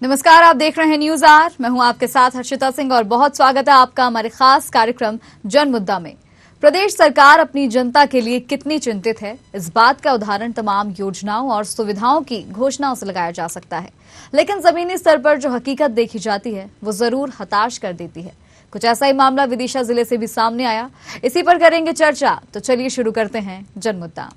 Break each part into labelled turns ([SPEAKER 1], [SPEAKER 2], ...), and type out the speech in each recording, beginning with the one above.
[SPEAKER 1] नमस्कार, आप देख रहे हैं न्यूज आर। मैं हूं आपके साथ हर्षिता सिंह और बहुत स्वागत है आपका हमारे खास कार्यक्रम जन मुद्दा में। प्रदेश सरकार अपनी जनता के लिए कितनी चिंतित है, इस बात का उदाहरण तमाम योजनाओं और सुविधाओं की घोषणाओं से लगाया जा सकता है, लेकिन जमीनी स्तर पर जो हकीकत देखी जाती है वो जरूर हताश कर देती है। कुछ ऐसा ही मामला विदिशा जिले से भी सामने आया। इसी पर करेंगे चर्चा, तो चलिए शुरू करते हैं जन मुद्दा।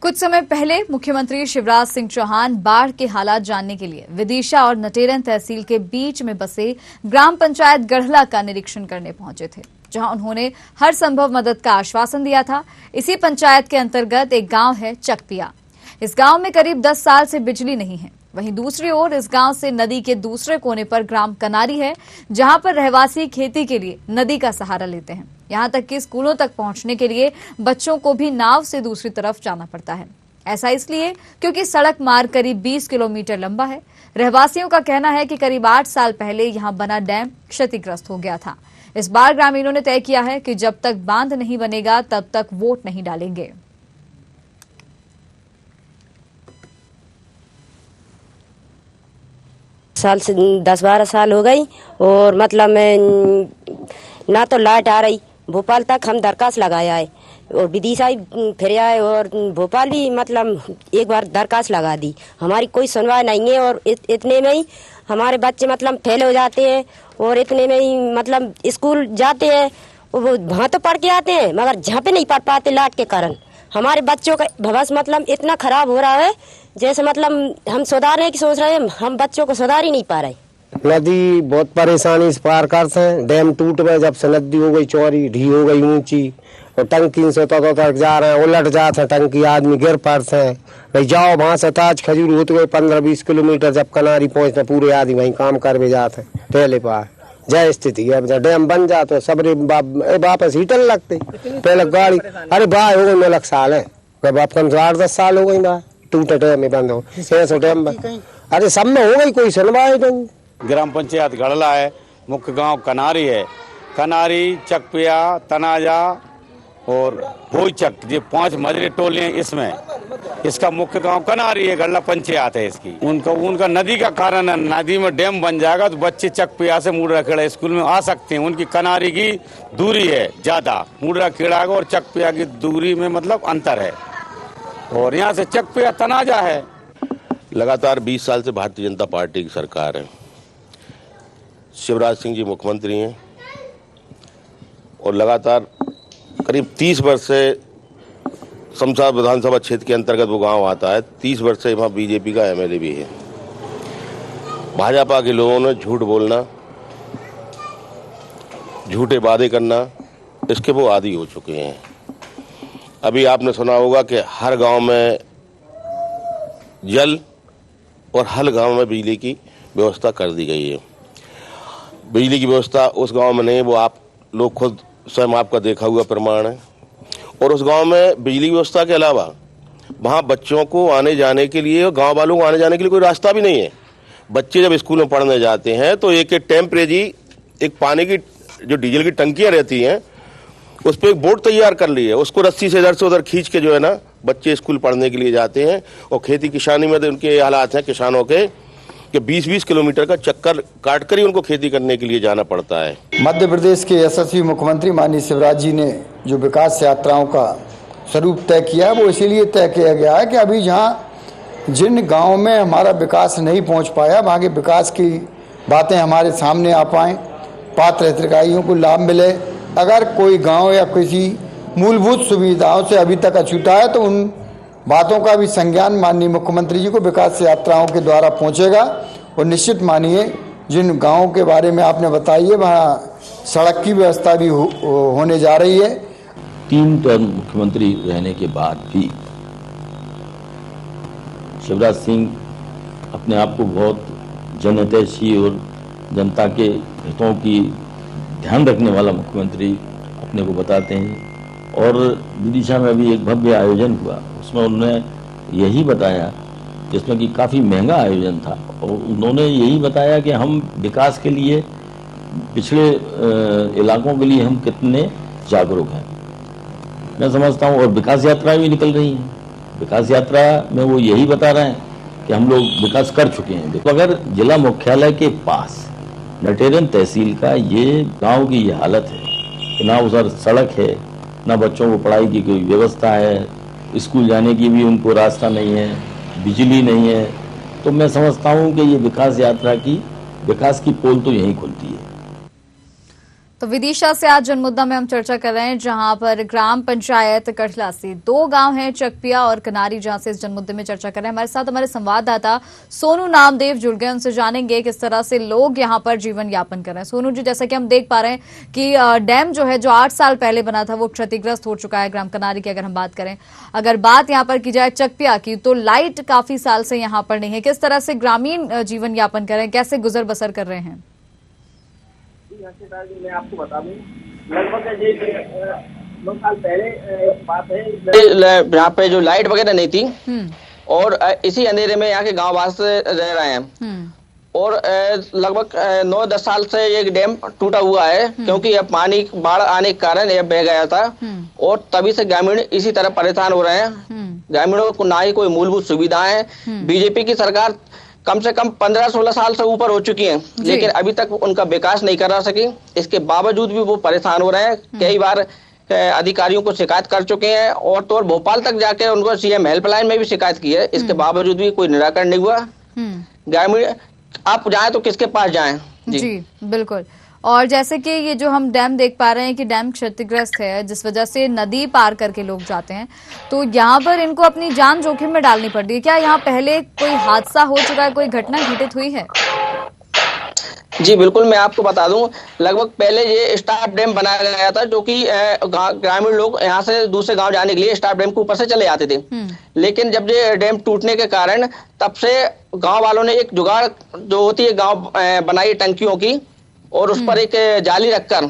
[SPEAKER 1] कुछ समय पहले मुख्यमंत्री शिवराज सिंह चौहान बाढ़ के हालात जानने के लिए विदिशा और नटेरन तहसील के बीच में बसे ग्राम पंचायत गढ़ला का निरीक्षण करने पहुंचे थे, जहां उन्होंने हर संभव मदद का आश्वासन दिया था। इसी पंचायत के अंतर्गत एक गांव है चकपिया। इस गांव में करीब 10 साल से बिजली नहीं है। वहीं दूसरी ओर इस गांव से नदी के दूसरे कोने पर ग्राम कनारी है, जहां पर रहवासी खेती के लिए नदी का सहारा लेते हैं। यहां तक कि स्कूलों तक पहुंचने के लिए बच्चों को भी नाव से दूसरी तरफ जाना पड़ता है। ऐसा इसलिए क्योंकि सड़क मार्ग करीब 20 किलोमीटर लंबा है। रहवासियों का कहना है कि करीब 8 साल पहले यहां बना डैम क्षतिग्रस्त हो गया था। इस बार ग्रामीणों ने तय किया है कि जब तक बांध नहीं बनेगा तब तक वोट नहीं डालेंगे।
[SPEAKER 2] साल से 10-12 साल हो गई और मतलब मैं ना तो लाइट आ रही। भोपाल तक हम दरखास्त लगाया है और विदिशा फिर आए और भोपाल भी मतलब एक बार दरखास्त लगा दी। हमारी कोई सुनवाई नहीं है और इतने में ही हमारे बच्चे मतलब फेल हो जाते हैं और इतने में ही मतलब स्कूल जाते हैं वो वहाँ तो पढ़ के आते हैं मगर जहाँ पे नहीं पढ़ पाते लाइट के कारण। हमारे बच्चों का भविष्य मतलब इतना खराब हो रहा है जैसे मतलब हम सुधारने की सोच रहे हैं, हम बच्चों को सुधार ही नहीं पा रहे।
[SPEAKER 3] नदी बहुत परेशानी से पार करते हैं। डैम टूट गए, जब से नदी हो गई चौड़ी, ढी हो गई ऊंची और टंकी से तो तक जा रहे हैं, उलट जाते हैं टंकी, आदमी गिर पड़ते हैं। भाई जाओ वहाँ से ताज खजूर होते गए 15-20 किलोमीटर, जब कनारी पहुँचते पूरे आदमी वहीं काम कर भी जाते हैं। पहले पार जय स्थिति है, जब डैम बन जाते हैं सबरे वापस हीटर लगते। पहले गाड़ी अरे भाई हो गई 9 साल है, बाप कम से 8-10 साल हो गई बा टूटे डैम में बंद हो डैम। अरे सब में हो गई, कोई सुनवाई नहीं।
[SPEAKER 4] ग्राम पंचायत गढ़ला है, मुख्य गांव कनारी है। कनारी, चकपिया, तनाजा और भोईचक, ये 5 मजरे टोले हैं। इसमें इसका मुख्य गांव कनारी है, गढ़ला पंचायत है इसकी। उनका नदी का कारण है, नदी में डैम बन जाएगा तो बच्चे चकपिया से मुडरा खेड़ा स्कूल में आ सकते हैं। उनकी कनारी की दूरी है ज्यादा, मुडरा खेड़ा और चकपिया की दूरी में मतलब अंतर है और यहाँ से चकपिया तनाजा है।
[SPEAKER 5] लगातार 20 साल से भारतीय जनता पार्टी की सरकार है। शिवराज सिंह जी मुख्यमंत्री हैं और लगातार करीब 30 वर्ष से शमशाबाद विधानसभा क्षेत्र के अंतर्गत वो गांव आता है। 30 वर्ष से वहाँ बीजेपी का एमएलए भी है। भाजपा के लोगों ने झूठ बोलना, झूठे वादे करना, इसके वो आदी हो चुके हैं। अभी आपने सुना होगा कि हर गांव में जल और हर गांव में बिजली की व्यवस्था कर दी गई है। बिजली की व्यवस्था उस गांव में नहीं, वो आप लोग खुद स्वयं आपका देखा हुआ प्रमाण है। और उस गांव में बिजली व्यवस्था के अलावा वहाँ बच्चों को आने जाने के लिए, गांव वालों को आने जाने के लिए कोई रास्ता भी नहीं है। बच्चे जब स्कूल में पढ़ने जाते हैं तो एक टेम्परेरी, एक पानी की जो डीजल की टंकियाँ रहती हैं उस पर एक बोर्ड तैयार कर ली है, उसको रस्सी से इधर से उधर खींच के जो है ना बच्चे स्कूल पढ़ने के लिए जाते हैं। और खेती किसानी में तो उनके हालात हैं किसानों के कि 20-20 किलोमीटर का चक्कर काट कर ही उनको खेती करने के लिए जाना पड़ता है।
[SPEAKER 6] मध्य प्रदेश के यशस्वी मुख्यमंत्री माननीय शिवराज जी ने जो विकास यात्राओं का स्वरूप तय किया है वो इसीलिए तय किया गया है कि अभी जहाँ जिन गाँव में हमारा विकास नहीं पहुँच पाया वहाँ के विकास की बातें हमारे सामने आ पाएँ, पात्र हितग्राहियों को लाभ मिले। अगर कोई गाँव या किसी मूलभूत सुविधाओं से अभी तक अछूता है तो उन बातों का भी संज्ञान माननीय मुख्यमंत्री जी को विकास यात्राओं के द्वारा पहुंचेगा। और निश्चित मानिए जिन गांवों के बारे में आपने बताई है वहाँ सड़क की व्यवस्था भी होने जा रही है।
[SPEAKER 7] 3 टर्म मुख्यमंत्री रहने के बाद भी शिवराज सिंह अपने आप को बहुत जनहितैषी और जनता के हितों की ध्यान रखने वाला मुख्यमंत्री अपने को बताते हैं। और विदिशा में भी एक भव्य आयोजन हुआ, उसमें उन्होंने यही बताया जिसमें कि काफ़ी महंगा आयोजन था, और उन्होंने यही बताया कि हम विकास के लिए, पिछड़े इलाकों के लिए हम कितने जागरूक हैं। मैं समझता हूँ, और विकास यात्राएं भी निकल रही हैं। विकास यात्रा में वो यही बता रहे हैं कि हम लोग विकास कर चुके हैं। तो अगर जिला मुख्यालय के पास नटेरन तहसील का ये गांव की ये हालत है कि ना उधर सड़क है, ना बच्चों को पढ़ाई की कोई व्यवस्था है, स्कूल जाने की भी उनको रास्ता नहीं है, बिजली नहीं है, तो मैं समझता हूँ कि ये विकास यात्रा की, विकास की पोल तो यहीं खुलती है।
[SPEAKER 1] तो विदिशा से आज जनमुद्दा में हम चर्चा कर रहे हैं, जहां पर ग्राम पंचायत गढ़ला से 2 गांव हैं, चकपिया और कनारी, जहां से इस जनमुद्दे में चर्चा कर रहे हैं। हमारे साथ हमारे संवाददाता सोनू नामदेव जुड़ गए, उनसे जानेंगे किस तरह से लोग यहां पर जीवन यापन कर रहे हैं। सोनू जी, जैसा कि हम देख पा रहे हैं कि डैम जो है, जो 8 साल पहले बना था, वो क्षतिग्रस्त हो चुका है। ग्राम कनारी की अगर हम बात करें, अगर बात यहाँ पर की जाए चकपिया की, तो लाइट काफी साल से यहाँ पर नहीं है। किस तरह से ग्रामीण जीवन यापन कर रहे हैं, कैसे गुजर बसर कर रहे हैं?
[SPEAKER 8] मैं आपको बता दूं, लगभग 2 साल पहले बात है, यहाँ पे जो लाइट वगैरह नहीं थी, और इसी अंधेरे में यहाँ के गांव वासी रह रहे हैं। और लगभग 9-10 साल से ये डैम टूटा हुआ है, क्योंकि अब पानी बाढ़ आने के कारण यह बह गया था, और तभी से ग्रामीण इसी तरह परेशान हो रहे हैं। ग्रामीणों को ना ही कोई मूलभूत सुविधाएं हैं। बीजेपी की सरकार कम से कम 15-16 साल से ऊपर हो चुकी हैं, लेकिन अभी तक उनका विकास नहीं करा सकी। इसके बावजूद भी वो परेशान हो रहे हैं। कई बार अधिकारियों को शिकायत कर चुके हैं, और तो और भोपाल तक जाके उनको सीएम हेल्पलाइन में भी शिकायत की है। इसके बावजूद भी कोई निराकरण नहीं हुआ। ग्रामीण आप जाएं तो किसके पास जाएं?
[SPEAKER 1] जी बिल्कुल। और जैसे कि ये जो हम डैम देख पा रहे हैं कि डैम क्षतिग्रस्त है, जिस वजह से नदी पार करके लोग जाते हैं, तो यहाँ पर इनको अपनी जान जोखिम में डालनी पड़ रही है। क्या यहाँ पहले कोई हादसा हो चुका है, कोई घटना घटित हुई है?
[SPEAKER 8] जी बिल्कुल, मैं आपको बता दूं, लगभग पहले ये स्टाफ डैम बनाया गया था, जो कि ग्रामीण लोग यहाँ से दूसरे गांव जाने के लिए स्टाफ डैम के ऊपर से चले आते थे। लेकिन जब ये डैम टूटने के कारण, तब से गांव वालों ने एक जुगाड़ जो होती है गांव बनाई टंकियों की, और उस पर एक जाली रखकर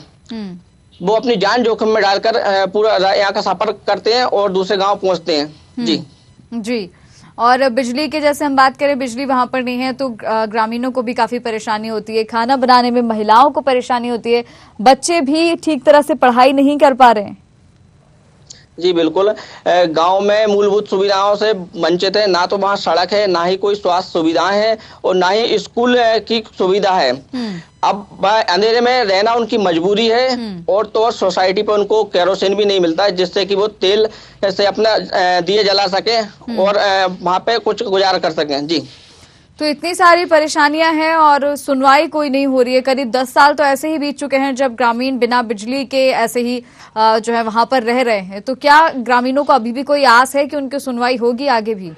[SPEAKER 8] वो अपनी जान जोखिम में डालकर पूरा यहाँ का सफर करते हैं और दूसरे गांव पहुंचते हैं।
[SPEAKER 1] जी। और बिजली के जैसे हम बात करें, बिजली वहां पर नहीं है, तो ग्रामीणों को भी काफी परेशानी होती है। खाना बनाने में महिलाओं को परेशानी होती है। बच्चे भी ठीक तरह से पढ़ाई नहीं कर पा रहे हैं।
[SPEAKER 8] जी बिल्कुल, गांव में मूलभूत सुविधाओं से वंचित है। ना तो वहाँ सड़क है, ना ही कोई स्वास्थ्य सुविधाएं हैं, और ना ही स्कूल की सुविधा है। अब अंधेरे में रहना उनकी मजबूरी है, और तो और सोसाइटी पे उनको केरोसिन भी नहीं मिलता है, जिससे कि वो तेल से अपना दिए जला सके और वहाँ पे कुछ गुजारा कर सकें। जी,
[SPEAKER 1] तो इतनी सारी परेशानियां हैं और सुनवाई कोई नहीं हो रही है। करीब 10 साल तो ऐसे ही बीत चुके हैं जब ग्रामीण बिना बिजली के ऐसे ही जो है वहां पर रह रहे हैं। तो क्या ग्रामीणों को अभी भी कोई आस है कि उनकी सुनवाई होगी आगे भी?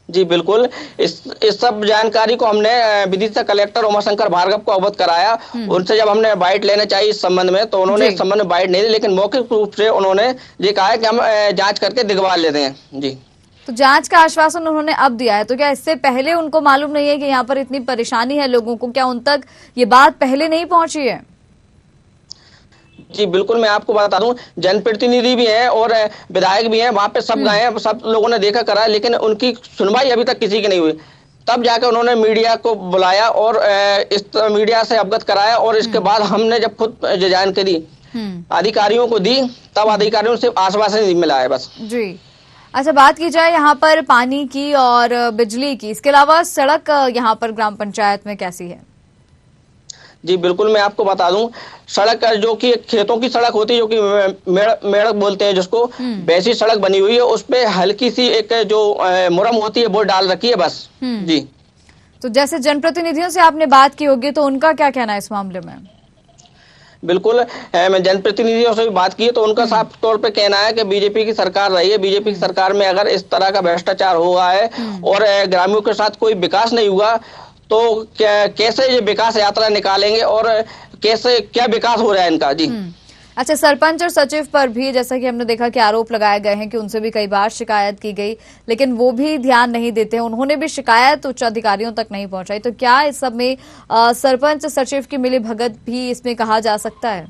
[SPEAKER 8] जी बिल्कुल, इस सब जानकारी को हमने विदिशा कलेक्टर उमाशंकर भार्गव को अवगत कराया। उनसे जब हमने बाइट लेना चाहिए इस संबंध में, तो उन्होंने इस संबंध में बाइट नहीं दी, लेकिन मौखिक रूप से उन्होंने ये कहा है कि हम जांच करके दिखवा लेते हैं। जी,
[SPEAKER 1] तो जांच का आश्वासन उन्होंने अब दिया है, तो क्या इससे पहले उनको मालूम नहीं है कि यहाँ पर इतनी परेशानी है लोगों को? क्या उन तक ये बात पहले नहीं पहुंची है?
[SPEAKER 8] जी बिल्कुल, मैं आपको बता दूं, जनप्रतिनिधि भी हैं और विधायक भी हैं, वहां पे सब गए हैं, सब लोगों ने देखा करा, लेकिन उनकी सुनवाई अभी तक किसी की नहीं हुई। तब जाकर उन्होंने मीडिया को बुलाया और इस मीडिया से अवगत कराया, और इसके बाद हमने जब खुद जानकारी अधिकारियों को दी, तब अधिकारियों से आश्वासन मिला है बस।
[SPEAKER 1] जी, अच्छा, बात की जाए यहाँ पर पानी की और बिजली की, इसके अलावा सड़क यहाँ पर ग्राम पंचायत में कैसी है?
[SPEAKER 8] जी बिल्कुल, मैं आपको बता दूं, सड़क जो कि खेतों की सड़क होती है, जो कि मेड़क बोलते हैं जिसको, वैसी सड़क बनी हुई है। उस पे हल्की सी एक जो मुरम होती है वो डाल रखी है बस। जी,
[SPEAKER 1] तो जैसे जनप्रतिनिधियों से आपने बात की होगी, तो उनका क्या कहना है इस मामले में?
[SPEAKER 8] बिल्कुल, मैं जनप्रतिनिधियों से भी बात की है, तो उनका साफ तौर पे कहना है कि बीजेपी की सरकार रही है, बीजेपी की सरकार में अगर इस तरह का भ्रष्टाचार हुआ है और ग्रामीणों के साथ कोई विकास नहीं हुआ, तो कैसे ये विकास यात्रा निकालेंगे और कैसे क्या विकास हो रहा है इनका? जी,
[SPEAKER 1] अच्छा, सरपंच और सचिव पर भी जैसा कि हमने देखा कि आरोप लगाए गए हैं कि उनसे भी कई बार शिकायत की गई, लेकिन वो भी ध्यान नहीं देते हैं। उन्होंने भी शिकायत उच्च अधिकारियों तक नहीं पहुंचाई। तो क्या इस सब में सरपंच सचिव की मिलीभगत भी इसमें कहा जा सकता है?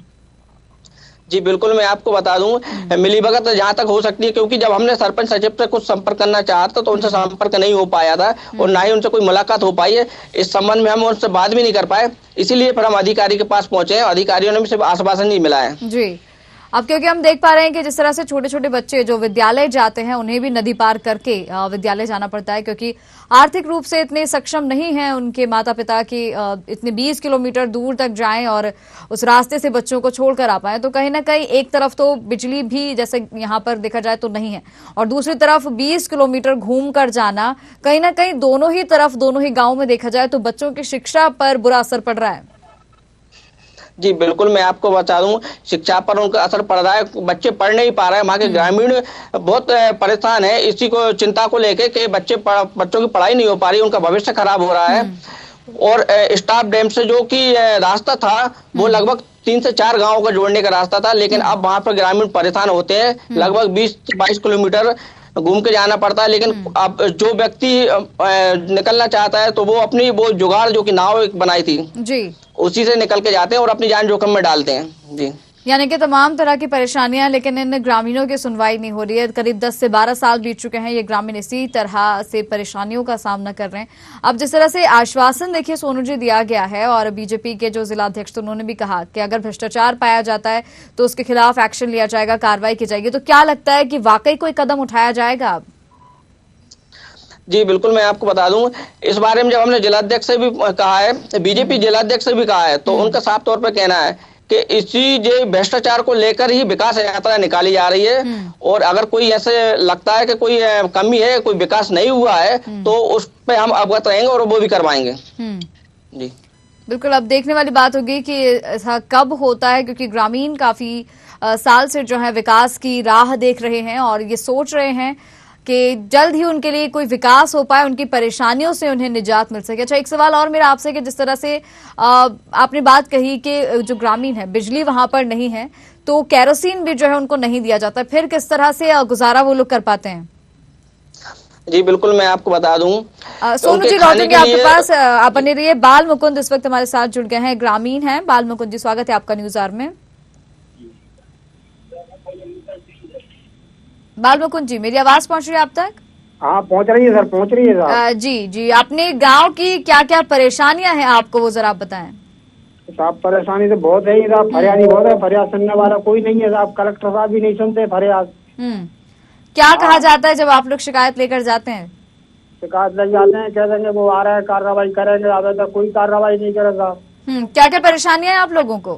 [SPEAKER 8] जी बिल्कुल, मैं आपको बता दूं, मिलीभगत जहां तक हो सकती है, क्योंकि जब हमने सरपंच सचिव से कुछ संपर्क करना चाहा था तो उनसे संपर्क नहीं हो पाया था और ना ही उनसे कोई मुलाकात हो पाई है। इस संबंध में हम उनसे बात भी नहीं कर पाए, इसीलिए फिर हम अधिकारी के पास पहुंचे हैं। अधिकारियों ने भी सिर्फ आश्वासन नहीं मिला है।
[SPEAKER 1] जी, अब क्योंकि हम देख पा रहे हैं कि जिस तरह से छोटे छोटे बच्चे जो विद्यालय जाते हैं उन्हें भी नदी पार करके विद्यालय जाना पड़ता है, क्योंकि आर्थिक रूप से इतने सक्षम नहीं हैं उनके माता पिता कि इतने 20 किलोमीटर दूर तक जाएं और उस रास्ते से बच्चों को छोड़कर आ पाए। तो कहीं ना कहीं एक तरफ तो बिजली भी जैसे यहाँ पर देखा जाए तो नहीं है, और दूसरी तरफ 20 किलोमीटर घूम कर जाना, कहीं ना कहीं दोनों ही तरफ, दोनों ही गाँव में देखा जाए तो बच्चों की शिक्षा पर बुरा असर पड़ रहा है।
[SPEAKER 8] जी बिल्कुल, मैं आपको बता दूं, शिक्षा पर उनका असर पड़ रहा है, बच्चे पढ़ नहीं पा रहे हैं। वहाँ के ग्रामीण बहुत परेशान है इसी को चिंता को लेके कि बच्चों की पढ़ाई नहीं हो पा रही, उनका भविष्य खराब हो रहा है। और स्टाफ डैम से जो कि रास्ता था वो लगभग 3 से 4 गांवों को जोड़ने का रास्ता था, लेकिन अब वहाँ पर ग्रामीण परेशान होते हैं। लगभग 20 से 22 किलोमीटर घूम के जाना पड़ता है। लेकिन अब जो व्यक्ति निकलना चाहता है तो वो अपनी वो जुगाड़ जो कि नाव एक बनाई थी
[SPEAKER 1] जी,
[SPEAKER 8] उसी से निकल के जाते हैं और अपनी जान जोखिम में डालते हैं। जी,
[SPEAKER 1] यानी कि तमाम तरह की परेशानियां, लेकिन इन ग्रामीणों की सुनवाई नहीं हो रही है। करीब 10 से 12 साल बीत चुके हैं, ये ग्रामीण इसी तरह से परेशानियों का सामना कर रहे हैं। अब जिस तरह से आश्वासन देखिए सोनू जी दिया गया है, और बीजेपी के जो जिला अध्यक्ष थे उन्होंने भी कहा कि अगर भ्रष्टाचार पाया जाता है तो उसके खिलाफ एक्शन लिया जाएगा, कार्रवाई की जाएगी। तो क्या लगता है कि वाकई कोई कदम उठाया जाएगा अब?
[SPEAKER 8] जी बिल्कुल, मैं आपको बता दूं, इस बारे में जब हमने जिलाध्यक्ष से भी कहा है, बीजेपी जिलाध्यक्ष से भी कहा है, तो उनका साफ तौर पर कहना है कि इसी जो भ्रष्टाचार को लेकर ही विकास यात्रा निकाली जा रही है। और अगर कोई ऐसे लगता है कि कोई कमी है, कोई विकास नहीं हुआ है, तो उस पर हम अवगत रहेंगे और वो भी करवाएंगे। जी
[SPEAKER 1] बिल्कुल, अब देखने वाली बात होगी कि ऐसा कब होता है, क्योंकि ग्रामीण काफी साल से जो है विकास की राह देख रहे हैं और ये सोच रहे हैं कि जल्द ही उनके लिए कोई विकास हो पाए, उनकी परेशानियों से उन्हें निजात मिल सके। अच्छा, एक सवाल और मेरा आपसे कि जिस तरह से आपने बात कही कि जो ग्रामीण है बिजली वहां पर नहीं है, तो केरोसिन भी जो है उनको नहीं दिया जाता, फिर किस तरह से गुजारा वो लोग कर पाते हैं?
[SPEAKER 8] जी बिल्कुल, मैं आपको बता दूं,
[SPEAKER 1] सोनू जी लौटेंगे आपके पास, आप बने रहिए। बाल मुकुंद इस वक्त हमारे साथ जुड़ गए हैं, ग्रामीण हैं। बाल मुकुंद जी, स्वागत है आपका न्यूज आवर में। बाल मुकुंद जी, मेरी आवाज पहुंच रही है आप तक?
[SPEAKER 9] हाँ पहुंच रही है सर, पहुंच रही है सर।
[SPEAKER 1] जी जी, अपने गांव की क्या क्या परेशानियां हैं आपको, वो जरा आप बताएं।
[SPEAKER 9] साहब परेशानी तो बहुत है साहब, फरियादी बहुत है, फरियाद सुनने वाला कोई नहीं है साहब, कलेक्टर साहब भी नहीं सुनते फरियाद।
[SPEAKER 1] क्या कहा जाता है जब आप लोग शिकायत लेकर जाते हैं?
[SPEAKER 9] शिकायत ले जाते हैं, कह देंगे वो आ रहा है, कार्रवाई करेंगे, अभी तक कोई कार्रवाई नहीं करे साहब।
[SPEAKER 1] क्या क्या परेशानियां हैं आप लोगों को?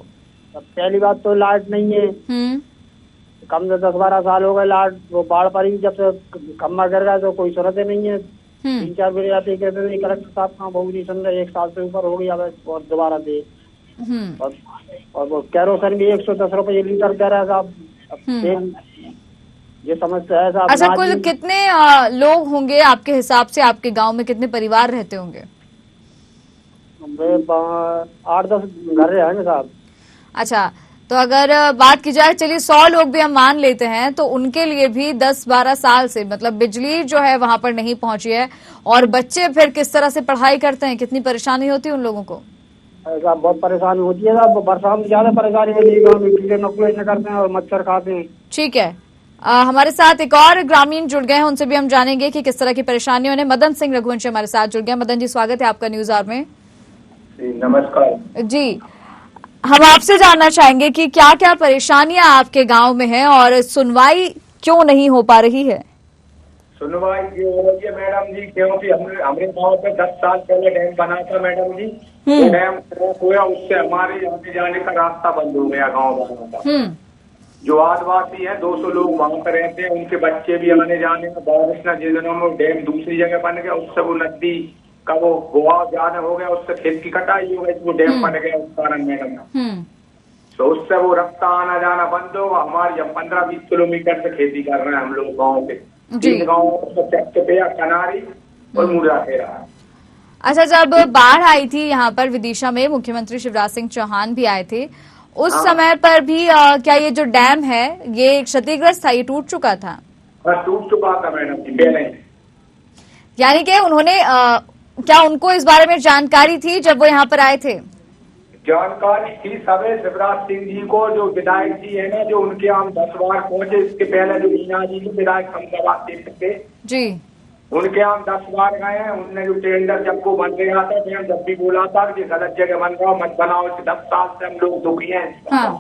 [SPEAKER 9] पहली बात तो लाइट नहीं है, कम से 10-12 साल हो गए लाइट, वो बाढ़ पड़ी जब से खम्मा गिर गया तो कोई सूरत नहीं है। 3-4 बजे आते कहते नहीं, कलेक्टर साहब कहाँ वो नहीं सुन रहे, 1 साल से ऊपर हो गई अब और दोबारा दे। और वो केरोसिन भी 110 रुपये लीटर दे रहा है साहब। ये समस्या है साहब।
[SPEAKER 1] अच्छा, कुल कितने लोग होंगे आपके हिसाब से, आपके गांव में कितने परिवार रहते होंगे?
[SPEAKER 9] 8-10 घर रहेंगे साहब।
[SPEAKER 1] अच्छा, तो अगर बात की जाए, चलिए 100 लोग भी हम मान लेते हैं, तो उनके लिए भी 10-12 साल से मतलब बिजली जो है वहां पर नहीं पहुंची है, और बच्चे फिर किस तरह से पढ़ाई करते हैं, कितनी परेशानी होती है उन लोगों को?
[SPEAKER 9] साहब बहुत परेशानी होती है साहब, बरसात में ज्यादा परेशानी होती है, कीड़े मकोड़े करते हैं और मच्छर खाते हैं।
[SPEAKER 1] ठीक है, हमारे साथ एक और ग्रामीण जुड़ गए हैं, उनसे भी हम जानेंगे कि किस तरह की परेशानियों ने। मदन सिंह रघुवंशी हमारे साथ जुड़ गए। मदन जी, स्वागत है आपका न्यूज आवर में।
[SPEAKER 10] नमस्कार
[SPEAKER 1] जी, हम आपसे जानना चाहेंगे कि क्या क्या परेशानियां आपके गांव में हैं और सुनवाई क्यों नहीं हो पा रही है?
[SPEAKER 10] सुनवाई ये हो रही है मैडम जी, क्योंकि हमारे गांव पे 10 साल पहले डैम बना था मैडम जी। वो डैम हुआ, उससे हमारे आने जाने का रास्ता बंद हो गया गाँव वालों का। जो आदिवासी है 200 लोग वहाँ पे रहते हैं, उनके बच्चे भी आने जाने में, बारिश न जिस दिनों में डैम दूसरी जगह बन गया, उससे वो नदी का वो गुआव ज्यादा हो गया, उससे खेत की कटाई हो गई, वो डैम बन गया उस कारण मैडम। तो उससे वो रास्ता आना जाना बंद होगा। हमारी अब 15-20 किलोमीटर से खेती कर रहे हैं हम लोग गाँव के 3 गाँव, चकपेया, कनारी और मुराखेरा।
[SPEAKER 1] अच्छा, जब बाढ़ आई थी यहाँ पर विदिशा में, मुख्यमंत्री शिवराज सिंह चौहान भी आए थे, उस समय पर भी क्या ये जो डैम है ये क्षतिग्रस्त था, ये टूट चुका था?
[SPEAKER 10] टूट चुका था मैडम जी पहले।
[SPEAKER 1] यानी कि उन्होंने क्या उनको इस बारे में जानकारी थी जब वो यहाँ पर आए थे?
[SPEAKER 10] जानकारी थी सबे शिवराज सिंह जी को, जो विधायक जी है ना, जो उनके हम 10 बार पहुंचे। इसके पहले जो मीना जी जो विधायक हमदाबाद क्षेत्र के
[SPEAKER 1] जी, उनके
[SPEAKER 10] हम 10 बार गए हैं। उनने जो टेंडर जब को बन गया था तो जब भी बोला था कि गलत जगह बन रहा मत बनाओ। 10 साल से हम लोग दुखी हैं।
[SPEAKER 1] हाँ।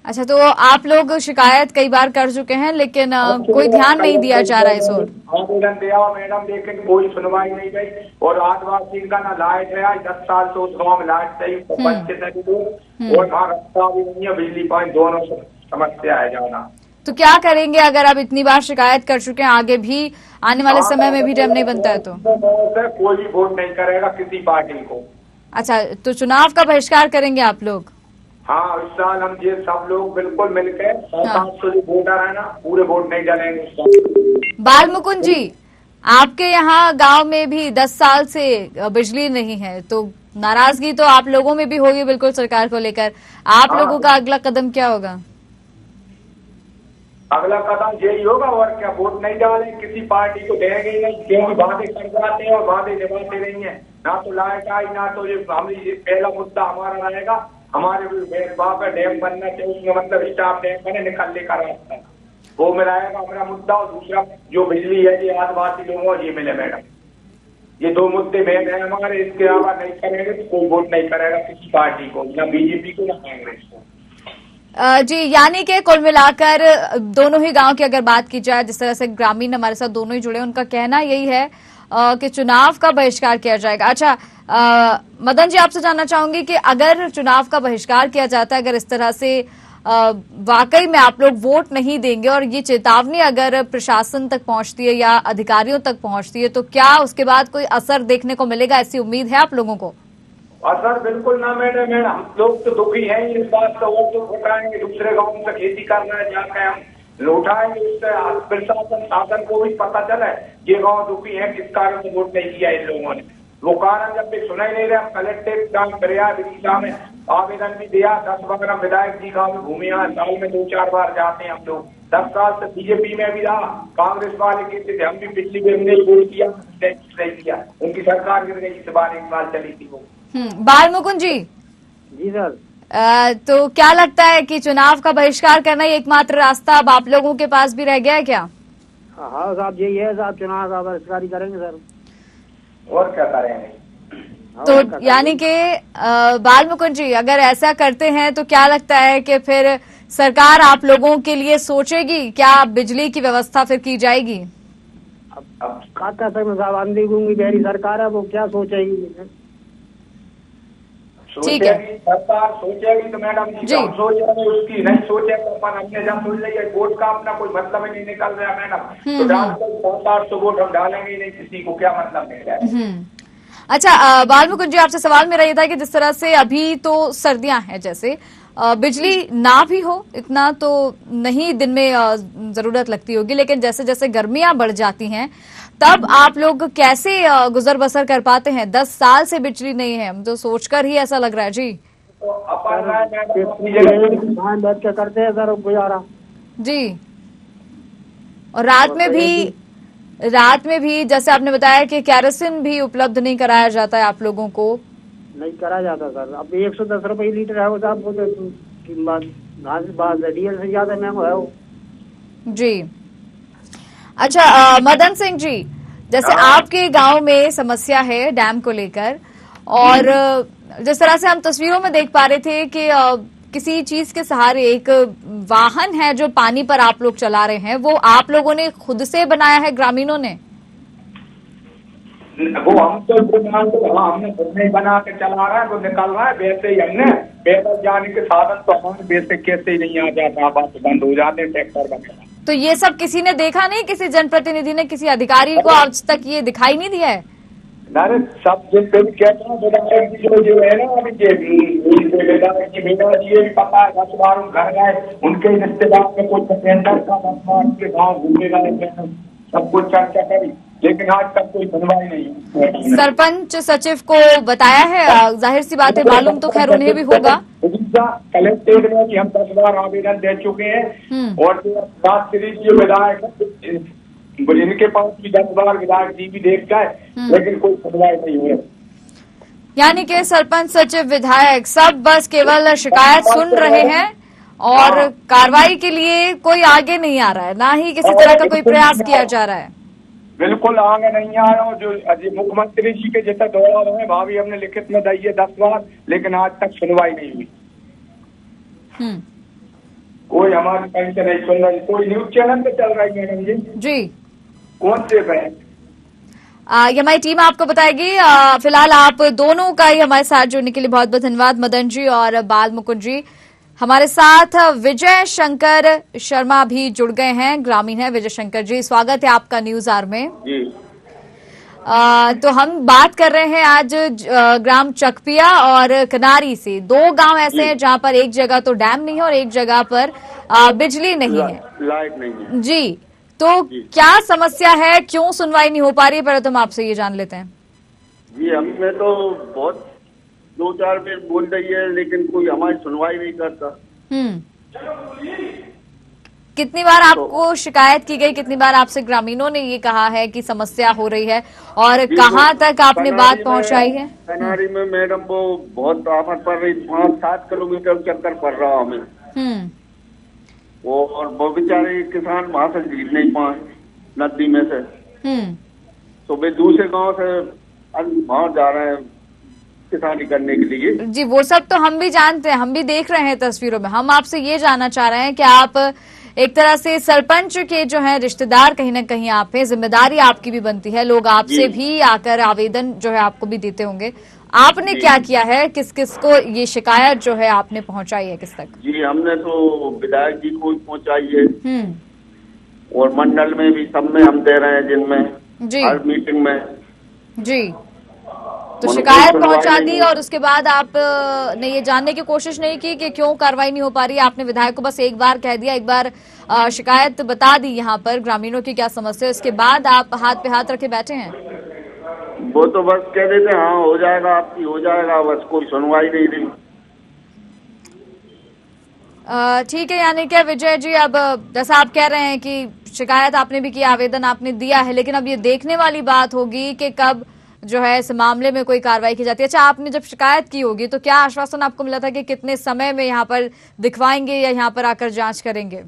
[SPEAKER 1] अच्छा, तो आप लोग शिकायत कई बार कर चुके हैं लेकिन कोई ध्यान नहीं दिया जा रहा है इस ओर।
[SPEAKER 10] आवेदन दिया मैडम, लेकिन कोई सुनवाई नहीं गई। और आदिवासी का ना लाइट है, आज 10 साल से उस गाँव में लाइट चाहिए, बच्चे सभी लोग, और वहाँ रास्ता भी नहीं है, बिजली पानी दोनों समस्या है जाना।
[SPEAKER 1] तो क्या करेंगे अगर आप इतनी बार शिकायत कर चुके हैं, आगे भी आने वाले समय में भी डैम नहीं बनता है तो?
[SPEAKER 10] कोई भी वोट नहीं करेगा किसी पार्टी को।
[SPEAKER 1] अच्छा, तो चुनाव का बहिष्कार करेंगे आप लोग?
[SPEAKER 10] हाँ, इस साल हम ये सब लोग बिल्कुल मिलकर 700 जो वोटर है ना, पूरे वोट नहीं डालेंगे।
[SPEAKER 1] बाल मुकुंद जी, आपके यहाँ गांव में भी 10 साल से बिजली नहीं है, तो नाराजगी तो आप लोगों में भी होगी बिल्कुल सरकार को लेकर। आप लोगों का अगला कदम क्या होगा?
[SPEAKER 10] अगला कदम यही होगा, और क्या, वोट नहीं डालें, किसी पार्टी को देंगे ही नहीं, क्योंकि वादे कर जाते हैं और वादे निभाते नहीं है। ना तो लाइट आई, ना तो ये पहला मुद्दा हमारा रहेगा, हमारे वहाँ पे डैम बनना चाहिए, उसमें मतलब स्टाफ डैम बने, निकलने का रास्ता वो मिलाएगा हमारा मुद्दा। और दूसरा जो बिजली है ये आदिवासी लोगों को ये मिले मैडम। ये 2 मुद्दे मेन है हमारे। इसके अलावा नहीं करेंगे तो कोई वोट नहीं करेगा किसी पार्टी को, ना बीजेपी को ना कांग्रेस को।
[SPEAKER 1] जी, यानी कि कुल मिलाकर दोनों ही गांव की अगर बात की जाए, जिस तरह से ग्रामीण हमारे साथ दोनों ही जुड़े, उनका कहना यही है कि चुनाव का बहिष्कार किया जाएगा। अच्छा, मदन जी, आपसे जानना चाहूंगी कि अगर चुनाव का बहिष्कार किया जाता है, अगर इस तरह से वाकई में आप लोग वोट नहीं देंगे और ये चेतावनी अगर प्रशासन तक पहुंचती है या अधिकारियों तक पहुंचती है, तो क्या उसके बाद कोई असर देखने को मिलेगा? ऐसी उम्मीद है आप लोगों को?
[SPEAKER 10] असर बिल्कुल ना मैडम, हम लोग तो दुखी हैं इस बात का। वोट तो उठाएंगे, दूसरे गाँव से खेती करना है जाकर हम लौटाएंगे। उससे प्रशासन शासन को भी पता चला है ये गाँव दुखी है, किस कारण से वोट नहीं किया इन लोगों ने। वो कारण जब भी सुना ही नहीं रहा। कलेक्ट्रेट विदिशा में आवेदन भी दिया, 10 बार हम विधायक जी गाँव में घूमे हैं, साल में 2-4 बार जाते हैं हम लोग। 10 साल से बीजेपी में भी रहा, कांग्रेस वाले कहते थे, हम भी पिछली बार नहीं वोट किया, नहीं किया, उनकी सरकार गिर गई। इस बार 1 साल चली थी वो।
[SPEAKER 1] बाल मुकुंद जी।
[SPEAKER 9] जी सर।
[SPEAKER 1] तो क्या लगता है कि चुनाव का बहिष्कार करना ही एकमात्र रास्ता अब आप लोगों के पास भी रह गया है क्या?
[SPEAKER 9] हाँ साहब, यही है साहब, चुनाव का बहिष्कार ही करेंगे सर,
[SPEAKER 10] और क्या करेंगे।
[SPEAKER 1] तो यानी कि बाल मुकुंद जी, अगर ऐसा करते हैं तो क्या लगता है कि फिर सरकार आप लोगों के लिए सोचेगी? क्या बिजली की व्यवस्था फिर की जाएगी?
[SPEAKER 9] अब खाता साहब, आंधी गूंगी बहरी सरकार है, वो क्या सोचेगी?
[SPEAKER 1] ठीक है,
[SPEAKER 10] सरकार सोचेगी तो मैडम जी हम सोचेंगे, उसकी नहीं सोचे तो अपन अपने जब सोच लेंगे। वोट का अपना कोई मतलब ही नहीं निकल रहा मैडम। तो डालकर 700 वोट हम डालेंगे ही नहीं, किसी को क्या मतलब नहीं रहा।
[SPEAKER 1] अच्छा, बाल मुकुंद जी, आपसे सवाल मेरा ये था कि जिस तरह से अभी तो सर्दियां हैं, जैसे बिजली ना भी हो इतना तो नहीं दिन में जरूरत लगती होगी, लेकिन जैसे जैसे गर्मियां बढ़ जाती हैं तब आप लोग कैसे गुजर बसर कर पाते हैं? 10 साल से बिजली नहीं है, हम तो सोचकर ही ऐसा लग रहा है जी।
[SPEAKER 10] तो अपन
[SPEAKER 9] बैठ के करते हैं सर गुजारा
[SPEAKER 1] जी। और रात में भी जैसे आपने बताया कि केरोसिन भी उपलब्ध नहीं कराया जाता है आप लोगों को?
[SPEAKER 9] नहीं कराया जाता सर। अब 110 रुपए लीटर है वो साहब, वो तो डीजल से ज्यादा महंगा है वो जी।
[SPEAKER 1] अच्छा, मदन सिंह जी, जैसे आपके गांव में समस्या है डैम को लेकर, और जिस तरह से हम तस्वीरों में देख पा रहे थे कि किसी चीज के सहारे एक वाहन है जो पानी पर आप लोग चला रहे हैं, वो आप लोगों ने खुद से बनाया है, ग्रामीणों ने?
[SPEAKER 10] वो हम तो हमने खुद नहीं बना के चला रहा है, वो निकल रहा है। वैसे ही हमने पैदल जाने के साधन तो हमारे वैसे कैसे ही नहीं आ जाता, बात बंद हो जाते, ट्रैक्टर वगैरह।
[SPEAKER 1] तो ये सब किसी ने देखा नहीं? किसी जनप्रतिनिधि ने, किसी अधिकारी को आज तक ये दिखाई नहीं दिया है?
[SPEAKER 10] अरे सब कहता हूँ, विधायक जी जो है ना, विधायक जी मीना जी ये भी पता है, 10 बार घर गए, उनके रिश्तेदार में कोई टेंडर का 10 बार उनके गाँव घूमे गए, सब कुछ चर्चा करी, लेकिन आज तक कोई सुनवाई नहीं।
[SPEAKER 1] सरपंच सचिव को बताया है? जाहिर सी बात है, मालूम तो खैर उन्हें भी होगा।
[SPEAKER 10] कलेक्ट्रेट में कि हम 10 बार आवेदन दे चुके हैं, और जो विधायक इनके पास भी 10 बार विधायक जी भी देख गए, लेकिन कोई सुनवाई नहीं हुई।
[SPEAKER 1] यानी कि सरपंच, सचिव, विधायक सब बस केवल शिकायत सुन रहे हैं और कार्रवाई के लिए कोई आगे नहीं आ रहा है, ना ही किसी तरह का कोई प्रयास किया जा रहा है।
[SPEAKER 10] बिल्कुल आगे नहीं आ रहा। जो मुख्यमंत्री जी के जितना दौराव है वहाँ भी हमने लिखित में दी है 10 बार, लेकिन आज तक सुनवाई नहीं हुई। कोई हमारे कहीं से नहीं सुन रही। कोई न्यूज चैनल पे चल रहा है मैडम जी? कौन से पे?
[SPEAKER 1] ये हमारी टीम आपको बताएगी। फिलहाल आप दोनों का ही हमारे साथ जुड़ने के लिए बहुत बहुत धन्यवाद, मदन जी और बाल मुकुंद जी। हमारे साथ विजय शंकर शर्मा भी जुड़ गए हैं, ग्रामीण है। विजय शंकर जी, स्वागत है आपका न्यूज आवर में
[SPEAKER 10] जी।
[SPEAKER 1] तो हम बात कर रहे हैं आज ग्राम चकपिया और कनारी से। 2 गांव ऐसे हैं जहां पर एक जगह तो डैम नहीं है और एक जगह पर बिजली नहीं है,
[SPEAKER 10] लाइट नहीं है
[SPEAKER 1] जी। तो क्या समस्या है, क्यों सुनवाई नहीं हो पा रही है, पहले तो हम आपसे ये जान लेते हैं।
[SPEAKER 11] जी, हमने तो बहुत 2-4 बार बोल रही है, लेकिन कोई हमारी सुनवाई नहीं करता।
[SPEAKER 1] कितनी बार आपको शिकायत की गई, कितनी बार आपसे ग्रामीणों ने ये कहा है कि समस्या हो रही है, और कहाँ तक आपने बात पहुंचाई है?
[SPEAKER 11] कनारी में मैडम वो बहुत आफत पड़ रही, 5-7 किलोमीटर चक्कर पड़ रहा हमें। और वो बेचारे किसान वहां से झील नहीं पाए नदी में से, तो वे दूसरे गांव से वहां जा रहे हैं किसानी करने के लिए।
[SPEAKER 1] जी, वो सब तो हम भी जानते हैं, हम भी देख रहे हैं तस्वीरों में। हम आपसे ये जानना चाह रहे हैं कि आप एक तरह से सरपंच के जो है रिश्तेदार, कहीं ना कहीं आप पे जिम्मेदारी आपकी भी बनती है, लोग आपसे भी आकर आवेदन जो है आपको भी देते होंगे। आपने क्या किया है, किस किस को ये शिकायत जो है आपने पहुंचाई है, किस तक?
[SPEAKER 11] जी, हमने तो विधायक जी को पहुंचाई है और मंडल में भी, सब में हम दे रहे हैं, जिनमें हर मीटिंग में।
[SPEAKER 1] जी, तो शिकायत पहुंचा दी और उसके बाद आप ने ये जानने की कोशिश नहीं की कि क्यों कार्रवाई नहीं हो पा रही है? आपने विधायक को बस एक बार कह दिया, एक बार शिकायत बता दी यहाँ पर ग्रामीणों की क्या समस्या है, उसके बाद आप हाथ पे हाथ रखे बैठे हैं?
[SPEAKER 11] वो तो बस कह देते हाँ हो जाएगा, आपकी हो जाएगा, बस कोई सुनवाई नहीं रही।
[SPEAKER 1] ठीक है, यानी क्या विजय जी, अब जैसा आप कह रहे हैं कि शिकायत आपने भी किया, आवेदन आपने दिया है, लेकिन अब ये देखने वाली बात होगी कि कब जो है इस मामले में कोई कार्रवाई की जाती है। अच्छा, आपने जब शिकायत की होगी तो क्या आश्वासन आपको मिला था कि कितने समय में यहाँ पर दिखवाएंगे या यहाँ पर आकर जांच करेंगे?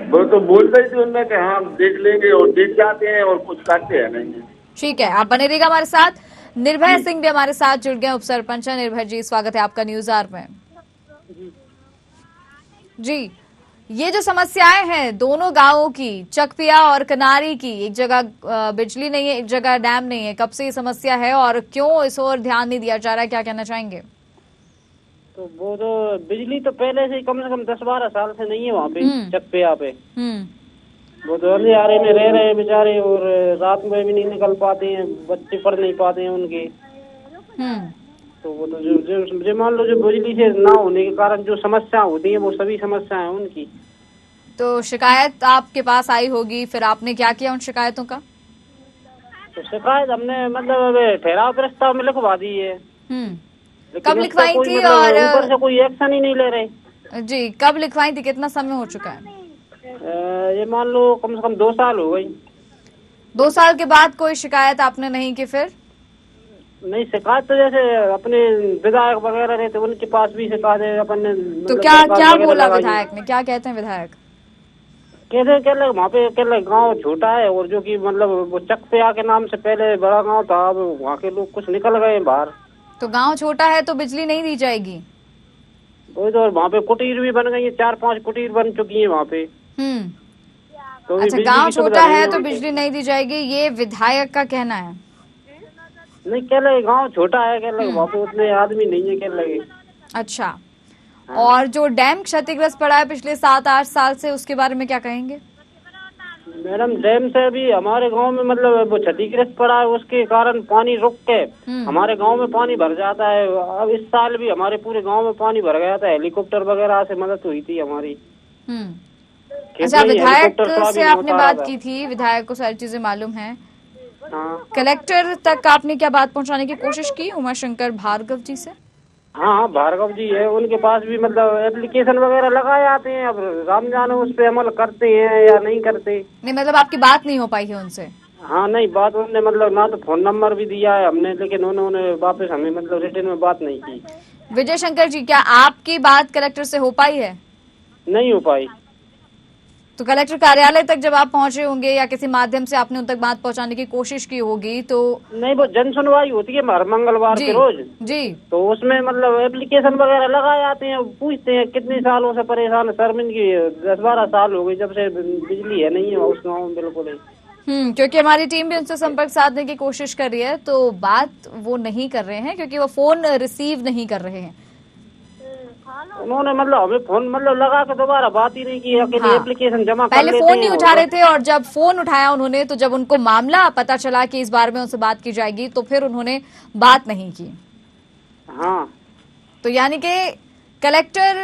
[SPEAKER 11] वो तो बोल रही थी उनने कि हाँ देख लेंगे, और देख जाते हैं और कुछ करते हैं नहीं। ठीक
[SPEAKER 1] है, आप बने रहिएगा हमारे साथ। निर्भय सिंह भी हमारे साथ जुड़ गए, उप सरपंच है। निर्भय जी, स्वागत है आपका न्यूज आवर में। जी, ये जो समस्याएं हैं दोनों गांवों की, चकपिया और कनारी की, एक जगह बिजली नहीं है, एक जगह डैम नहीं है, कब से ये समस्या है और क्यों इस ओर ध्यान नहीं दिया जा रहा है, क्या कहना चाहेंगे?
[SPEAKER 9] तो वो तो बिजली तो पहले से कम 10-12 साल से नहीं है वहाँ पे चकपिया पे। वो तो अंधेरे में रह रहे हैं बेचारे, और रात में भी नहीं निकल पाते हैं, बच्चे पढ़ नहीं पाते हैं उनके। तो वो तो जो मान लो, जो बिजली से ना होने के कारण जो समस्या होती है, वो सभी समस्या है उनकी।
[SPEAKER 1] तो शिकायत आपके पास आई होगी, फिर आपने क्या किया उन शिकायतों का?
[SPEAKER 9] तो शिकायत हमने मतलब ठहराव प्रस्ताव में लिखवा दी है।
[SPEAKER 1] कब लिखवाई थी और
[SPEAKER 9] ऊपर से कोई एक्शन ही नहीं ले रहे?
[SPEAKER 1] जी, कब लिखवाई थी, कितना समय हो चुका है?
[SPEAKER 9] ये मान लो कम से कम 2 साल हो गई।
[SPEAKER 1] 2 साल के बाद कोई शिकायत आपने नहीं की? फिर
[SPEAKER 9] नहीं, शिकायत तो जैसे अपने विधायक वगैरह रहते उनके पास भी शिकायत है अपन।
[SPEAKER 1] तो क्या बोला विधायक ने, क्या कहते हैं विधायक?
[SPEAKER 9] कहते वहाँ पे गांव छोटा है, और जो कि मतलब वो चकपिया के नाम से पहले बड़ा गांव था, अब वहाँ के लोग कुछ निकल गए बाहर।
[SPEAKER 1] तो गांव छोटा है तो बिजली नहीं दी जाएगी?
[SPEAKER 9] वही तो, वहाँ पे कुटीर भी बन गई है, 4-5 कुटीर बन चुकी है वहाँ पे।
[SPEAKER 1] तो अच्छा, गांव छोटा है तो बिजली नहीं दी जाएगी, ये विधायक का कहना है?
[SPEAKER 9] नहीं, कह लगे गाँव छोटा है, कह लगे वहाँ पे उतने आदमी नहीं है, कह लगे।
[SPEAKER 1] अच्छा, और जो डैम क्षतिग्रस्त पड़ा है पिछले 7-8 साल से, उसके बारे में क्या कहेंगे?
[SPEAKER 9] मैडम, डैम से भी हमारे गांव में मतलब वो क्षतिग्रस्त पड़ा है, उसके कारण पानी रुक के हमारे गांव में पानी भर जाता है। अब इस साल भी हमारे पूरे गांव में पानी भर गया था, हेलीकॉप्टर वगैरह से मदद हुई थी हमारी।
[SPEAKER 1] अच्छा, विधायक से आपने बात की थी, विधायक को सारी चीजें मालूम है? कलेक्टर तक आपने क्या बात पहुंचाने की कोशिश की, उमाशंकर भार्गव जी से?
[SPEAKER 9] हाँ, भार्गव जी है, उनके पास भी मतलब एप्लीकेशन वगैरह लगाए जाते हैं। अब राम जाने उस पे अमल करते हैं या नहीं करते।
[SPEAKER 1] नहीं, मतलब आपकी बात नहीं हो पाई है उनसे?
[SPEAKER 9] हाँ नहीं, बात उन्होंने मतलब ना तो फोन नंबर भी दिया है हमने, लेकिन उन्होंने वापस हमें मतलब रिटर्न में बात नहीं की।
[SPEAKER 1] विजय शंकर जी, क्या आपकी बात कलेक्टर से हो पाई है?
[SPEAKER 9] नहीं हो पाई।
[SPEAKER 1] तो कलेक्टर कार्यालय तक जब आप पहुंचे होंगे या किसी माध्यम से आपने उन तक बात पहुंचाने की कोशिश की होगी तो?
[SPEAKER 9] नहीं, वो जन सुनवाई होती है हर मंगलवार के रोज
[SPEAKER 1] जी,
[SPEAKER 9] तो उसमें मतलब एप्लीकेशन वगैरह लगाए जाते हैं, पूछते हैं कितने सालों से परेशान है सर। इनकी 10-12 साल हो गई जब से बिजली है नहीं है उस गाँव में बिल्कुल ही।
[SPEAKER 1] क्योंकि हमारी टीम भी उनसे संपर्क साधने की कोशिश कर रही है तो बात वो नहीं कर रहे हैं क्योंकि वो फोन रिसीव नहीं कर रहे हैं।
[SPEAKER 9] उन्होंने मतलब हमें फोन मतलब लगा के दोबारा बात ही नहीं की, अकेले एप्लीकेशन जमा
[SPEAKER 1] पहले फोन नहीं उठा रहे थे और जब फोन उठाया उन्होंने तो जब उनको मामला पता चला कि इस बारे में उनसे बात की जाएगी तो फिर उन्होंने बात नहीं की।
[SPEAKER 9] हाँ,
[SPEAKER 1] तो यानी कि कलेक्टर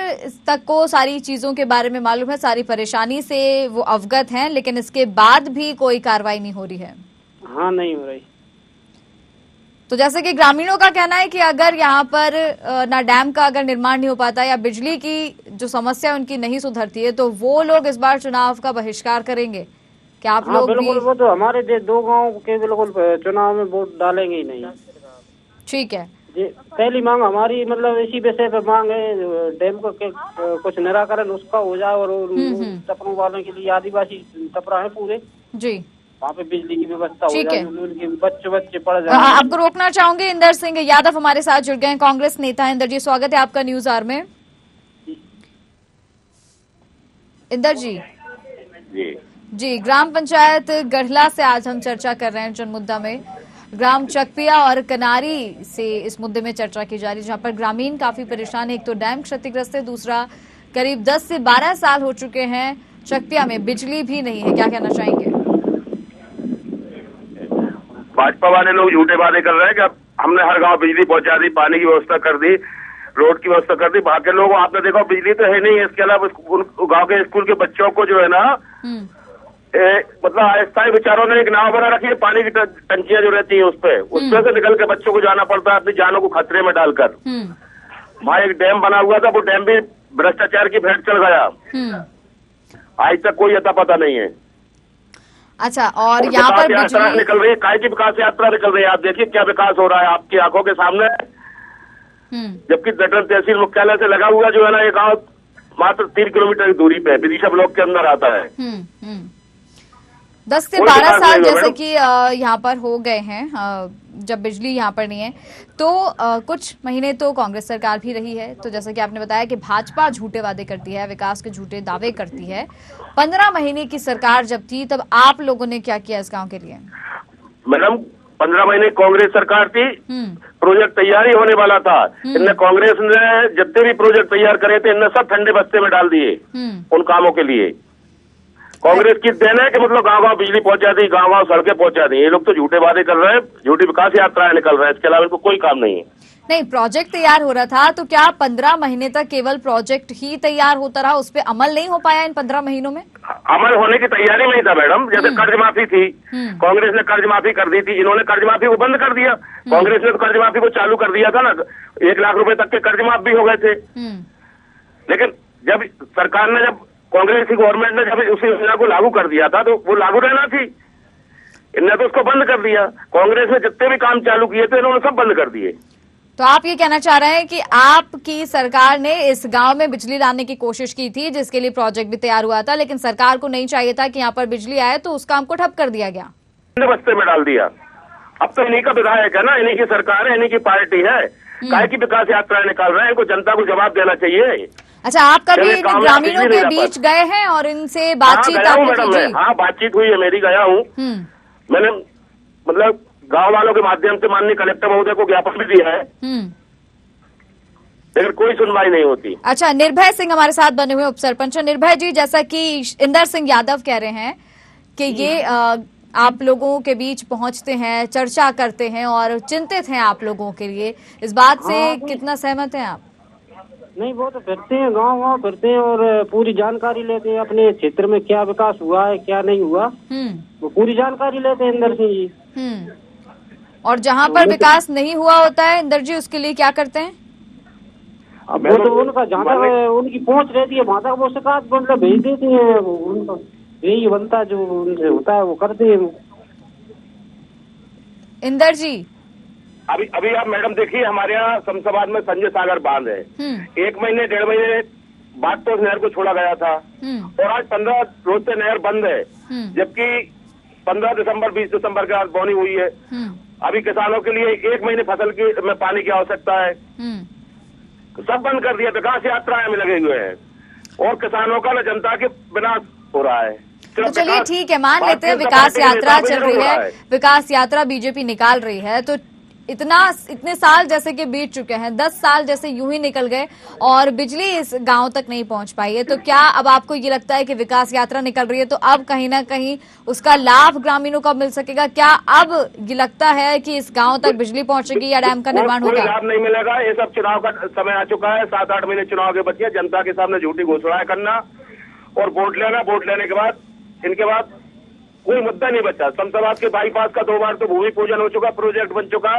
[SPEAKER 1] तक को सारी चीजों के बारे में मालूम है, सारी परेशानी से वो अवगत हैं, लेकिन इसके बाद भी कोई कार्रवाई नहीं हो रही है।
[SPEAKER 9] हाँ, नहीं हो रही।
[SPEAKER 1] तो जैसे कि ग्रामीणों का कहना है कि अगर यहाँ पर ना डैम का अगर निर्माण नहीं हो पाता या बिजली की जो समस्या उनकी नहीं सुधरती है तो वो लोग इस बार चुनाव का बहिष्कार करेंगे। क्या आप लोग
[SPEAKER 9] बिल्कुल भी? वो तो हमारे 2 गाँव के बिल्कुल चुनाव में वोट डालेंगे ही नहीं।
[SPEAKER 1] ठीक है
[SPEAKER 9] जी, पहली मांग हमारी मतलब इसी विषय पे मांग है, डैम को कुछ निराकरण उसका हो जाए और टपरों वालों के लिए, आदिवासी टपरा है पूरे
[SPEAKER 1] जी,
[SPEAKER 9] वहाँ पे बिजली की व्यवस्था हो जाए, उनके बच्चे पढ़ जाए।
[SPEAKER 1] आपको रोकना चाहूंगे, इंदर सिंह यादव हमारे साथ जुड़ गए हैं, कांग्रेस नेता हैं। इंदर जी, स्वागत है आपका न्यूज आवर में। इंदर जी जी, ग्राम पंचायत गढ़ला से आज हम चर्चा कर रहे हैं जन मुद्दा में। ग्राम चकपिया और कनारी से इस मुद्दे में चर्चा की जा रही है जहां पर ग्रामीण काफी परेशान है। एक तो डैम क्षतिग्रस्त है, दूसरा करीब 10 से 12 साल हो चुके हैं चकपिया में बिजली भी नहीं है। क्या कहना चाहेंगे?
[SPEAKER 10] भाजपा वाले लोग झूठे वादे कर रहे हैं कि हमने हर गांव बिजली पहुंचा दी, पानी की व्यवस्था कर दी, रोड की व्यवस्था कर दी। बाकी लोग आपने देखो बिजली तो है नहीं है। इसके अलावा गांव के स्कूल के बच्चों को जो है ना मतलब अस्थायी विचारों ने एक नाव बना रखी है, पानी की टंकियां जो रहती है उसपे से निकल के बच्चों को जाना पड़ता है अपनी जानों को खतरे में डालकर। वहाँ एक डैम बना हुआ था, वो डैम भी भ्रष्टाचार की भेंट चल गया। आज तक कोई अता पता नहीं है।
[SPEAKER 1] अच्छा, और यहाँ पर
[SPEAKER 10] यात्रा निकल रही है, काय की विकास यात्रा निकल रही है। आप देखिए क्या विकास हो रहा है आपकी आंखों के सामने, जबकि दटन तहसील मुख्यालय से लगा हुआ जो है ना ये गाँव मात्र 3 किलोमीटर की दूरी पे विदिशा ब्लॉक के अंदर आता है।
[SPEAKER 1] 10 से 12 साल जैसे कि यहाँ पर हो गए हैं जब बिजली यहाँ पर नहीं है तो कुछ महीने तो कांग्रेस सरकार भी रही है। तो जैसा कि आपने बताया कि भाजपा झूठे वादे करती है, विकास के झूठे दावे करती है। 15 महीने की सरकार जब थी तब आप लोगों ने क्या किया इस गांव के लिए?
[SPEAKER 10] मैडम 15 महीने कांग्रेस सरकार थी, प्रोजेक्ट तैयार ही होने वाला था। इनने कांग्रेस ने जितने भी प्रोजेक्ट तैयार करे थे इनने सब ठंडे बस्ते में डाल दिए उन कामों के लिए। कांग्रेस की देन है कि मतलब गाँव बिजली पहुंचा दी, गाँव सड़कें पहुंचा दी। ये लोग तो झूठे वादे कर रहे हैं, झूठी विकास यात्राएं निकल रहे हैं, इसके अलावा इनको कोई काम नहीं है।
[SPEAKER 1] नहीं, प्रोजेक्ट तैयार हो रहा था तो क्या 15 महीने तक केवल प्रोजेक्ट ही तैयार होता रहा, उस पर अमल नहीं हो पाया इन 15 महीनों में?
[SPEAKER 10] अमल होने की तैयारी में ही था मैडम। जैसे कर्ज माफी थी, कांग्रेस ने कर्ज माफी कर दी थी, इन्होंने कर्ज माफी को बंद कर दिया। कांग्रेस ने तो कर्ज माफी को चालू कर दिया था ना, 1 लाख रुपए तक के कर्ज माफ भी हो गए थे। लेकिन जब सरकार ने, जब कांग्रेस की गवर्नमेंट ने जब उस योजना को लागू कर दिया था तो वो लागू रहना थी, इन्होंने तो उसको बंद कर दिया। कांग्रेस ने जितने भी काम चालू किए थे इन्होंने सब बंद कर दिए।
[SPEAKER 1] तो आप ये कहना चाह रहे हैं कि आपकी सरकार ने इस गांव में बिजली लाने की कोशिश की थी जिसके लिए प्रोजेक्ट भी तैयार हुआ था, लेकिन सरकार को नहीं चाहिए था कि यहाँ पर बिजली आए तो उस काम को ठप कर दिया गया,
[SPEAKER 10] बस्ते में डाल दिया। अब तो इन्हीं का विधायक है ना, इन्हीं की सरकार है, इन्हीं की पार्टी है, काय की विकास यात्राएं निकाल रहे हैं, इनको जनता को जवाब देना चाहिए।
[SPEAKER 1] अच्छा, आप कभी इन ग्रामीणों के बीच गए हैं और इनसे बातचीत
[SPEAKER 10] मैडम? हाँ, बातचीत हुई है मेरी, गया हूँ। मैंने मतलब गांव वालों के माध्यम से माननीय कलेक्टर महोदय को ज्ञापन भी दिया है, लेकिन कोई सुनवाई नहीं होती।
[SPEAKER 1] अच्छा, निर्भय सिंह हमारे साथ बने हुए उप सरपंच। निर्भय जी, जैसा कि इंदर सिंह यादव कह रहे हैं कि ये आप लोगों के बीच पहुंचते हैं, चर्चा करते हैं और चिंतित हैं आप लोगों के लिए, इस बात से कितना सहमत हैं आप?
[SPEAKER 9] नहीं, वो तो फिरते हैं, गांव फिरते हैं और पूरी जानकारी लेते हैं अपने क्षेत्र में क्या विकास हुआ है क्या नहीं हुआ, वो पूरी जानकारी लेते हैं इंदर सिंह जी।
[SPEAKER 1] और जहाँ पर विकास नहीं हुआ होता है इंदर जी, उसके लिए क्या करते हैं?
[SPEAKER 9] अब वो तो उनका जहाँ तक उनकी पहुंच रहती है वहाँ तक वो शिकायत मतलब भेज देती है, उनका यही बनता है, जो उनसे होता है वो करते हैं।
[SPEAKER 1] इंदर जी,
[SPEAKER 10] अभी अभी आप मैडम देखिए, हमारे यहाँ शमशाबाद में संजय सागर बांध है। 1 महीने 1.5 महीने बाद तो उस नहर को छोड़ा गया था और आज 15 रोज से नहर बंद है, जबकि 15 दिसंबर 20 दिसंबर के बाद बोनी हुई है। अभी किसानों के लिए 1 महीने फसल की में पानी की आवश्यकता है, सब बंद कर दिया। विकास यात्राएं में लगे हुए हैं और किसानों का न जनता के विनाश हो रहा है।
[SPEAKER 1] तो चलिए ठीक है, मान लेते हैं विकास यात्रा चल रही है, विकास यात्रा बीजेपी निकाल रही है, तो इतने साल जैसे कि बीत चुके हैं, 10 साल जैसे यूं ही निकल गए और बिजली इस गांव तक नहीं पहुंच पाई है। तो क्या अब आपको ये लगता है कि विकास यात्रा निकल रही है तो अब कहीं ना कहीं उसका लाभ ग्रामीणों को मिल सकेगा? क्या अब ये लगता है कि इस गांव तक बिजली पहुंचेगी या डैम का निर्माण होगा?
[SPEAKER 10] लाभ नहीं मिलेगा। ये सब चुनाव का समय आ चुका है, 7-8 महीने चुनाव के बचे, जनता के सामने झूठी घोषणाएं करना और वोट लेना। वोट लेने के बाद इनके बाद कोई मुद्दा नहीं बचा। शमशाबाद के बाईपास का 2 बार तो भूमि पूजन हो चुका, प्रोजेक्ट बन चुका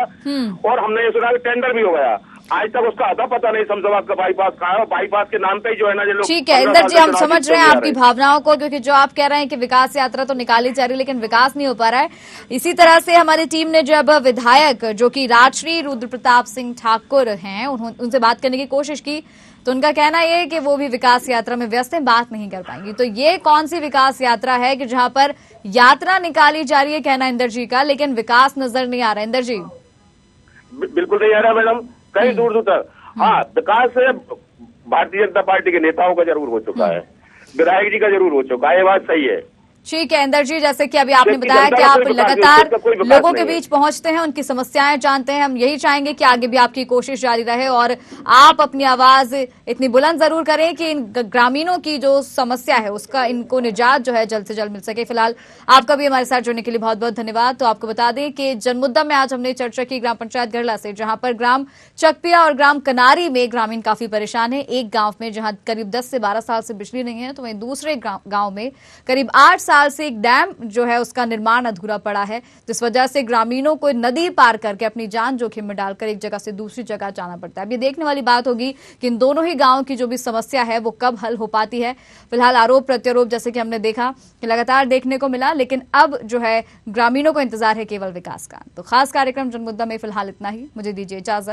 [SPEAKER 10] और हमने ये सुना कि टेंडर भी हो गया। आज तक उसका आता पता नहीं शमशाबाद का बाईपास कहाँ है। बाईपास के नाम पे ही जो है ना, जो लोग
[SPEAKER 1] ठीक है इंदर जी, हम समझ रहे हैं आपकी भावनाओं को, क्योंकि जो आप कह रहे हैं कि विकास यात्रा तो निकाली जा रही है लेकिन विकास नहीं हो पा रहा है। इसी तरह से हमारी टीम ने जब विधायक जो कि राजश्री रुद्र प्रताप सिंह ठाकुर हैं उनसे बात करने की कोशिश की तो उनका कहना यह है कि वो भी विकास यात्रा में व्यस्त हैं, बात नहीं कर पाएंगी। तो ये कौन सी विकास यात्रा है कि जहां पर यात्रा निकाली जा रही है, कहना इंदर जी का, लेकिन विकास नजर नहीं आ रहा? इंदर जी
[SPEAKER 10] बिल्कुल नहीं आ रहा मैडम, कहीं दूर दूर तक। हाँ, विकास भारतीय जनता पार्टी के नेताओं का जरूर हो चुका है, विधायक जी का जरूर हो चुका है, ये बात सही है।
[SPEAKER 1] ठीक है इंदर जी, जैसे कि अभी आपने बताया कि आप लगातार लोगों के बीच पहुंचते हैं, उनकी समस्याएं जानते हैं। हम यही चाहेंगे कि आगे भी आपकी कोशिश जारी रहे और आप अपनी आवाज इतनी बुलंद जरूर करें कि इन ग्रामीणों की जो समस्या है उसका इनको निजात जो है जल्द से जल्द मिल सके। फिलहाल आपका भी हमारे साथ जुड़ने के लिए बहुत बहुत धन्यवाद। तो आपको बता दें कि जनमुद्दा में आज हमने चर्चा की ग्राम पंचायत गढ़ला से, जहां पर ग्राम चकपिया और ग्राम कनारी में ग्रामीण काफी परेशान है। एक गांव में जहां करीब 10 से 12 साल से बिजली नहीं है, तो वहीं दूसरे गांव में करीब 8 साल से एक डैम जो है उसका निर्माण अधूरा पड़ा है, जिस वजह से ग्रामीणों को नदी पार करके अपनी जान जोखिम में डालकर एक जगह से दूसरी जगह जाना पड़ता है। अब ये देखने वाली बात होगी कि इन दोनों ही गांवों की जो भी समस्या है वो कब हल हो पाती है। फिलहाल आरोप प्रत्यारोप जैसे कि हमने देखा कि लगातार देखने को मिला, लेकिन अब जो है ग्रामीणों को इंतजार है केवल विकास का। तो खास कार्यक्रम जनमुद्दा में फिलहाल इतना ही, मुझे दीजिए इजाजत।